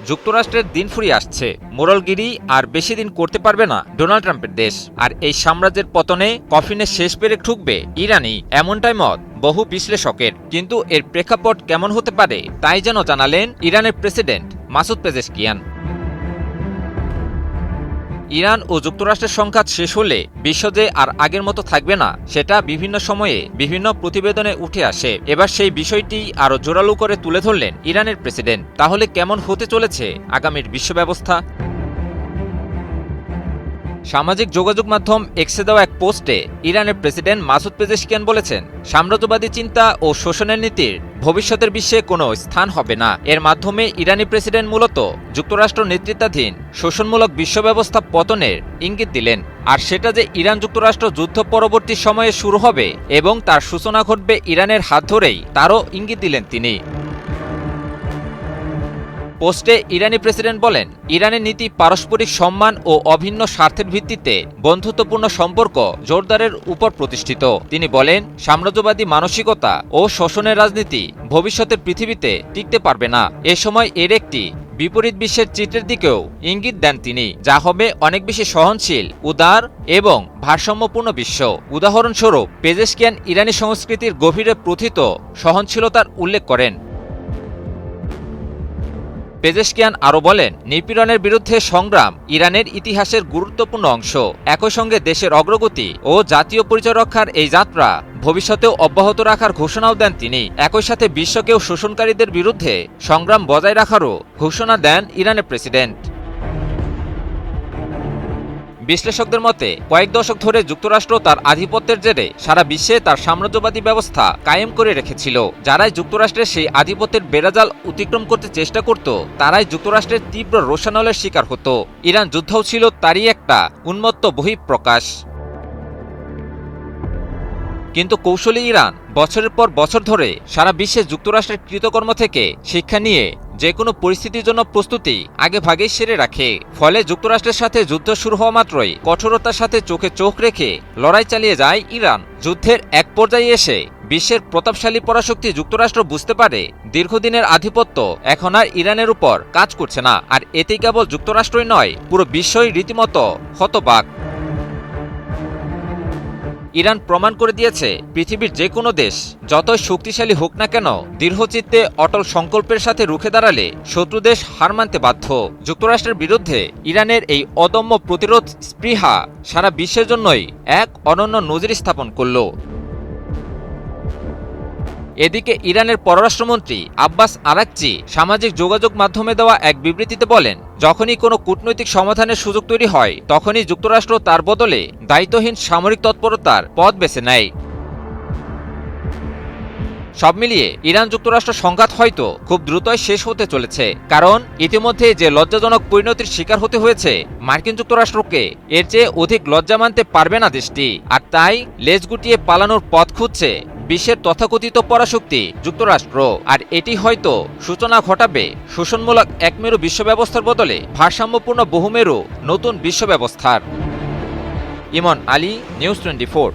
যুক্তরাষ্ট্রের দিন ফুরিয়ে আসছে। মোরালগিরি আর বেশি দিন করতে পারবে না ডোনাল্ড ট্রাম্পের দেশ। আর এই সাম্রাজ্যের পতনে কফিনে শেষ পেরেক ঠুকবে ইরানই, এমনটাই মত বহু বিশ্লেষকের। কিন্তু এর প্রেক্ষাপট কেমন হতে পারে তাই যেন জানালেন ইরানের প্রেসিডেন্ট মাসুদ পেজেশকিয়ান। ইরান ও যুক্তরাষ্ট্রের সংঘাত শেষ হলে বিশ্ব যে আর আগের মতো থাকবে না সেটা বিভিন্ন সময়ে বিভিন্ন প্রতিবেদনে উঠে আসে। এবার সেই বিষয়টি আরও জোরালো করে তুলে ধরলেন ইরানের প্রেসিডেন্ট। তাহলে কেমন হতে চলেছে আগামীর বিশ্ব ব্যবস্থা? সামাজিক যোগাযোগ মাধ্যম এক্সে দেওয়া এক পোস্টে ইরানের প্রেসিডেন্ট মাসুদ পেজেশকিয়ান বলেছেন, সাম্রাজ্যবাদী চিন্তা ও শোষণের নীতির ভবিষ্যতের বিশ্বে কোনো স্থান হবে না। এর মাধ্যমে ইরানি প্রেসিডেন্ট মূলত যুক্তরাষ্ট্র নেতৃত্বাধীন শোষণমূলক বিশ্ব ব্যবস্থা পতনের ইঙ্গিত দিলেন। আর সেটা যে ইরান যুক্তরাষ্ট্র যুদ্ধ পরবর্তী সময়ে শুরু হবে এবং তার সূচনা ঘটবে ইরানের হাত ধরেই, তারও ইঙ্গিত দিলেন তিনি। পোস্টে ইরানি প্রেসিডেন্ট বলেন, ইরানের নীতি পারস্পরিক সম্মান ও অভিন্ন স্বার্থের ভিত্তিতে বন্ধুত্বপূর্ণ সম্পর্ক জোরদারের উপর প্রতিষ্ঠিত। তিনি বলেন, সাম্রাজ্যবাদী মানসিকতা ও শোষণের রাজনীতি ভবিষ্যতের পৃথিবীতে টিকতে পারবে না। এ সময় এর একটি বিপরীত বিশ্বের চিত্রের দিকেও ইঙ্গিত দেন তিনি, যা হবে অনেক বেশি সহনশীল, উদার এবং ভারসাম্যপূর্ণ বিশ্ব। উদাহরণস্বরূপ পেজেশকিয়ান ইরানি সংস্কৃতির গভীরে প্রথিত সহনশীলতার উল্লেখ করেন। পেজেশকিয়ান আরও বলেন, নিপীড়নের বিরুদ্ধে সংগ্রাম ইরানের ইতিহাসের গুরুত্বপূর্ণ অংশ। একই সঙ্গে দেশের অগ্রগতি ও জাতীয় পরিচয় রক্ষার এই যাত্রা ভবিষ্যতেও অব্যাহত রাখার ঘোষণাও দেন তিনি। একই সাথে বিশ্বকেও শোষণকারীদের বিরুদ্ধে সংগ্রাম বজায় রাখারও ঘোষণা দেন ইরানের প্রেসিডেন্ট। বিশ্লেষকদের মতে কয়েক দশক ধরে যুক্তরাষ্ট্র তার আধিপত্যের জেরে সারা বিশ্বে তার সাম্রাজ্যবাদী ব্যবস্থা কায়েম করে রেখেছিল। যারাই যুক্তরাষ্ট্রের সেই আধিপত্যের বেড়াজাল অতিক্রম করতে চেষ্টা করত, তারাই যুক্তরাষ্ট্রের তীব্র রোষানলের শিকার হতো। ইরান যুদ্ধও ছিল তারই একটা উন্মত্ত বহিঃপ্রকাশ। কিন্তু কৌশলী ইরান বছরের পর বছর ধরে সারা বিশ্বে যুক্তরাষ্ট্রের কৃতকর্ম থেকে শিক্ষা নিয়ে যে কোনো পরিস্থিতির জন্য প্রস্তুতি আগে ভাগেই সেরে রাখে। ফলে যুক্তরাষ্ট্রের সাথে যুদ্ধ শুরু হওয়া মাত্রই কঠোরতার সাথে চোখে চোখ রেখে লড়াই চালিয়ে যায় ইরান। যুদ্ধের এক পর্যায়ে এসে বিশ্বের প্রতাপশালী পরাশক্তি যুক্তরাষ্ট্র বুঝতে পারে দীর্ঘদিনের আধিপত্য এখন আর ইরানের উপর কাজ করছে না। আর এতেই কেবল যুক্তরাষ্ট্রই নয়, পুরো বিশ্বই রীতিমতো হতবাক। ইরান প্রমাণ করে দিয়েছে, পৃথিবীর যে কোনো দেশ যতই শক্তিশালী হোক না কেন, দৃঢ়চিত্তে অটল সংকল্পের সাথে রুখে দাঁড়ালে শত্রু দেশ হার মানতে বাধ্য। যুক্তরাষ্ট্রের বিরুদ্ধে ইরানের এই অদম্য প্রতিরোধ স্পৃহা সারা বিশ্বের জন্যই এক অনন্য নজির স্থাপন করল। এদিকে ইরানের পররাষ্ট্রমন্ত্রী আব্বাস আরাকচি সামাজিক যোগাযোগ মাধ্যমে দেওয়া এক বিবৃতিতে বলেন, যখনই কোনো কূটনৈতিক সমাধানের সুযোগ তৈরি হয় তখনই যুক্তরাষ্ট্র তার বদলে দায়িত্বহীন সামরিক তৎপরতার পথ বেছে নেয়। সব মিলিয়ে ইরান যুক্তরাষ্ট্র সংঘাত হয়তো খুব দ্রুতই শেষ হতে চলেছে, কারণ ইতিমধ্যে যে লজ্জাজনক পরিণতির শিকার হতে হয়েছে মার্কিন যুক্তরাষ্ট্রকে, এর চেয়ে অধিক লজ্জা মানতে পারবে না দেশটি। আর তাই লেজ গুটিয়ে পালানোর পথ খুঁজছে বিশ্বের তথাকথিত পরাশক্তি যুক্তরাষ্ট্র। আর এটি হয়তো সূচনা ঘটাবে শোষণমূলক একমেরু বিশ্ব ব্যবস্থার বদলে ভারসাম্যপূর্ণ বহুমেরু নতুন বিশ্ব ব্যবস্থার। ইমন আলী, নিউজ 24।